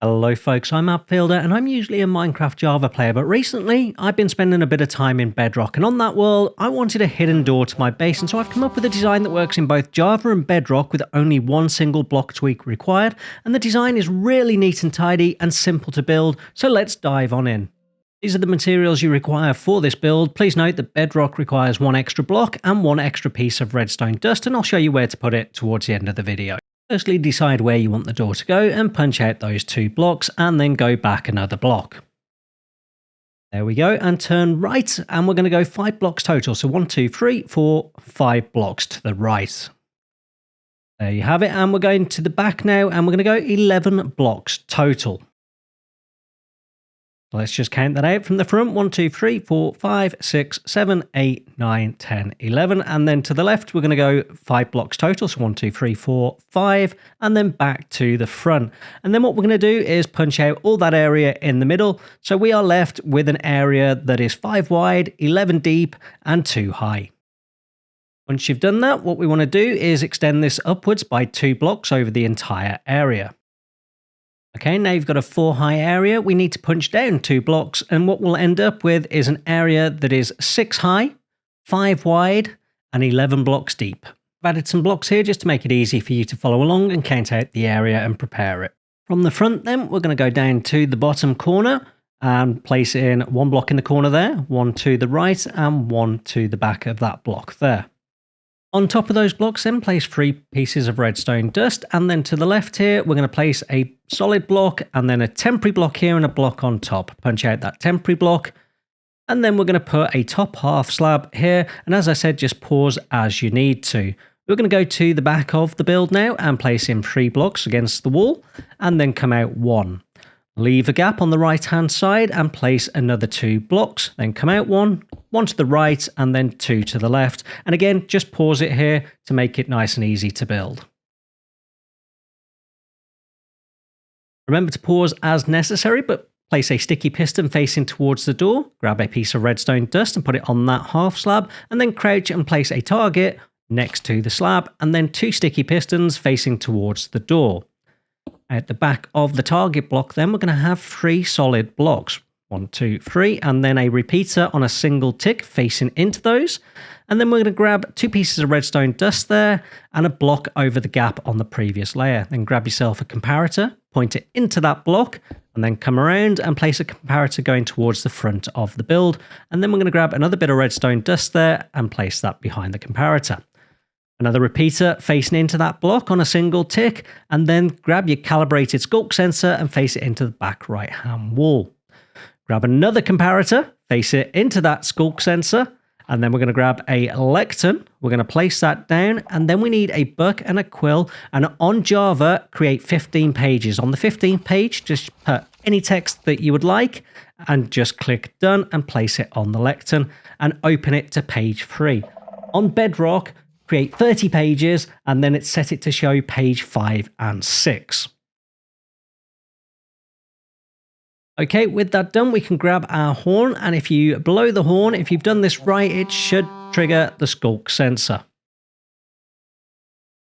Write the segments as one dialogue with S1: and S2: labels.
S1: Hello folks, I'm Upfielder and I'm usually a Minecraft Java player, but recently I've been spending a bit of time in Bedrock, and on that world I wanted a hidden door to my base, and so I've come up with a design that works in both Java and Bedrock with only one single block tweak required, and the design is really neat and tidy and simple to build, so let's dive on in. These are the materials you require for this build. Please note that Bedrock requires one extra block and one extra piece of redstone dust, and I'll show you where to put it towards the end of the video. Firstly, decide where you want the door to go and punch out those 2 blocks and then go back another block. There we go, and turn right, and we're going to go 5 blocks total. So 1, 2, 3, 4, 5 blocks to the right. There you have it, and we're going to the back now, and we're going to go 11 blocks total. Let's just count that out from the front. 1, 2, 3, 4, 5, 6, 7, 8, 9, 10, 11. And then to the left, we're going to go 5 blocks total. So 1, 2, 3, 4, 5, and then back to the front. And then what we're going to do is punch out all that area in the middle. So we are left with an area that is 5 wide, 11 deep, and 2 high. Once you've done that, what we want to do is extend this upwards by 2 blocks over the entire area. Okay, now you've got a 4 high area. We need to punch down 2 blocks, and what we'll end up with is an area that is 6 high, 5 wide, and 11 blocks deep. I've added some blocks here just to make it easy for you to follow along and count out the area and prepare it. From the front then, we're going to go down to the bottom corner and place in 1 block in the corner there, 1 to the right, and 1 to the back of that block there. On top of those blocks then, place 3 pieces of redstone dust, and then to the left here, we're going to place a solid block and then a temporary block here and a block on top. Punch out that temporary block, and then we're going to put a top half slab here, and as I said, just pause as you need to. We're going to go to the back of the build now and place in 3 blocks against the wall, and then come out 1. Leave a gap on the right hand side and place another 2 blocks, then come out 1 to the right, and then 2 to the left. And again, just pause it here to make it nice and easy to build. Remember to pause as necessary, but place a sticky piston facing towards the door, grab a piece of redstone dust and put it on that half slab, and then crouch and place a target next to the slab, and then 2 sticky pistons facing towards the door. At the back of the target block then, we're going to have 3 solid blocks. 1, 2, 3, and then a repeater on a single tick facing into those. And then we're going to grab 2 pieces of redstone dust there and a block over the gap on the previous layer. Then grab yourself a comparator, point it into that block, and then come around and place a comparator going towards the front of the build. And then we're going to grab another bit of redstone dust there and place that behind the comparator. Another repeater facing into that block on a single tick, and then grab your calibrated skulk sensor and face it into the back right hand wall. Grab another comparator, face it into that skulk sensor, and then we're going to grab a lectern. We're going to place that down, and then we need a book and a quill, and on Java, create 15 pages. On the 15th page, just put any text that you would like, and just click done and place it on the lectern, and open it to page 3. On Bedrock, create 30 pages, and then it's set it to show page 5 and 6. Okay, with that done, we can grab our horn, and if you blow the horn, if you've done this right, it should trigger the skulk sensor.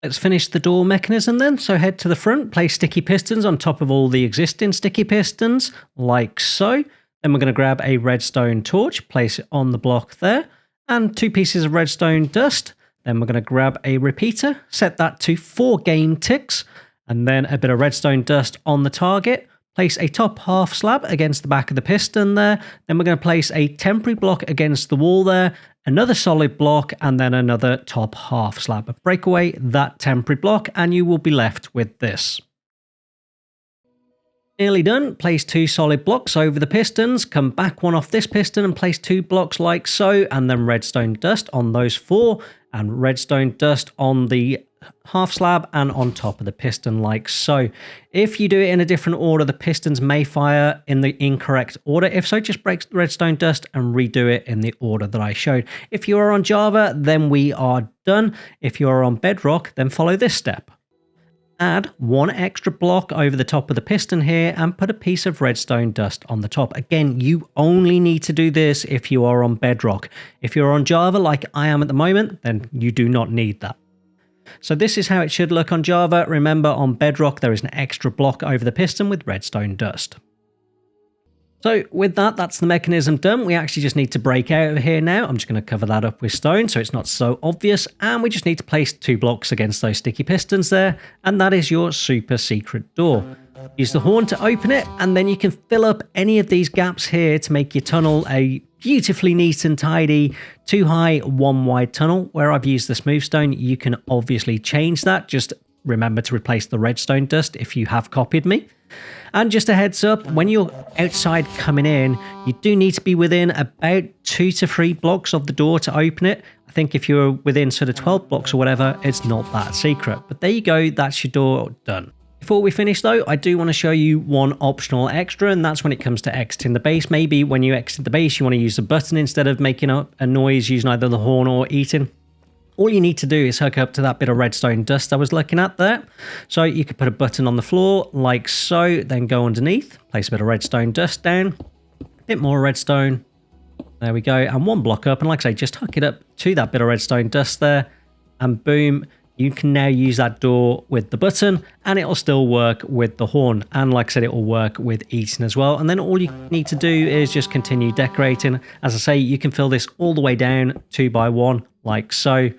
S1: Let's finish the door mechanism then. So head to the front, place sticky pistons on top of all the existing sticky pistons, like so. Then we're going to grab a redstone torch, place it on the block there, and 2 pieces of redstone dust. Then we're going to grab a repeater, set that to 4 game ticks, and then a bit of redstone dust on the target. Place a top half slab against the back of the piston there. Then we're going to place a temporary block against the wall there, another solid block, and then another top half slab. Break away that temporary block, and you will be left with this. Nearly done. Place 2 solid blocks over the pistons, come back 1 off this piston and place 2 blocks like so, and then redstone dust on those 4, and redstone dust on the half slab and on top of the piston like so. If you do it in a different order, the pistons may fire in the incorrect order. If so, just break the redstone dust and redo it in the order that I showed. If you are on Java, then we are done. If you are on Bedrock, then follow this step. Add 1 extra block over the top of the piston here and put a piece of redstone dust on the top. Again, you only need to do this if you are on Bedrock. If you're on Java like I am at the moment, then you do not need that. So this is how it should look on Java. Remember, on Bedrock, there is an extra block over the piston with redstone dust. So with that, that's the mechanism done. We actually just need to break out of here now. I'm just going to cover that up with stone so it's not so obvious. And we just need to place 2 blocks against those sticky pistons there. And that is your super secret door. Use the horn to open it, and then you can fill up any of these gaps here to make your tunnel a beautifully neat and tidy 2 high, 1 wide tunnel. Where I've used the smooth stone, you can obviously change that. Just remember to replace the redstone dust if you have copied me. And just a heads up, when you're outside coming in, you do need to be within about 2 to 3 blocks of the door to open it. I think if you're within sort of 12 blocks or whatever, it's not that secret. But there you go, that's your door done. Before we finish though, I do want to show you one optional extra, and that's when it comes to exiting the base. Maybe when you exit the base, you want to use the button instead of making up a noise using either the horn or eating. All you need to do is hook up to that bit of redstone dust I was looking at there. So you could put a button on the floor like so, then go underneath, place a bit of redstone dust down, a bit more redstone. There we go. And 1 block up. And like I say, just hook it up to that bit of redstone dust there, and boom, you can now use that door with the button, and it'll still work with the horn. And like I said, it will work with eating as well. And then all you need to do is just continue decorating. As I say, you can fill this all the way down 2 by 1 like so.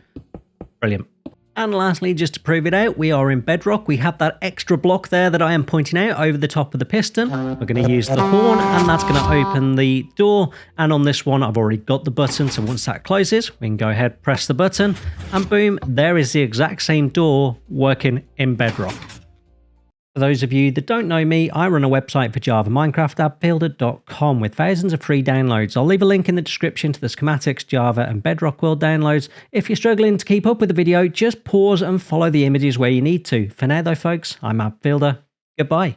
S1: Brilliant. And lastly, just to prove it out, we are in Bedrock. We have that extra block there that I am pointing out over the top of the piston. We're going to use the horn, and that's going to open the door. And on this one, I've already got the button. So once that closes, we can go ahead, press the button, and boom, there is the exact same door working in Bedrock. For those of you that don't know me, I run a website for Java Minecraft, appbuilder.com, with thousands of free downloads. I'll leave a link in the description to the schematics, Java and Bedrock World downloads. If you're struggling to keep up with the video, just pause and follow the images where you need to. For now though folks, I'm AppBuilder. Goodbye.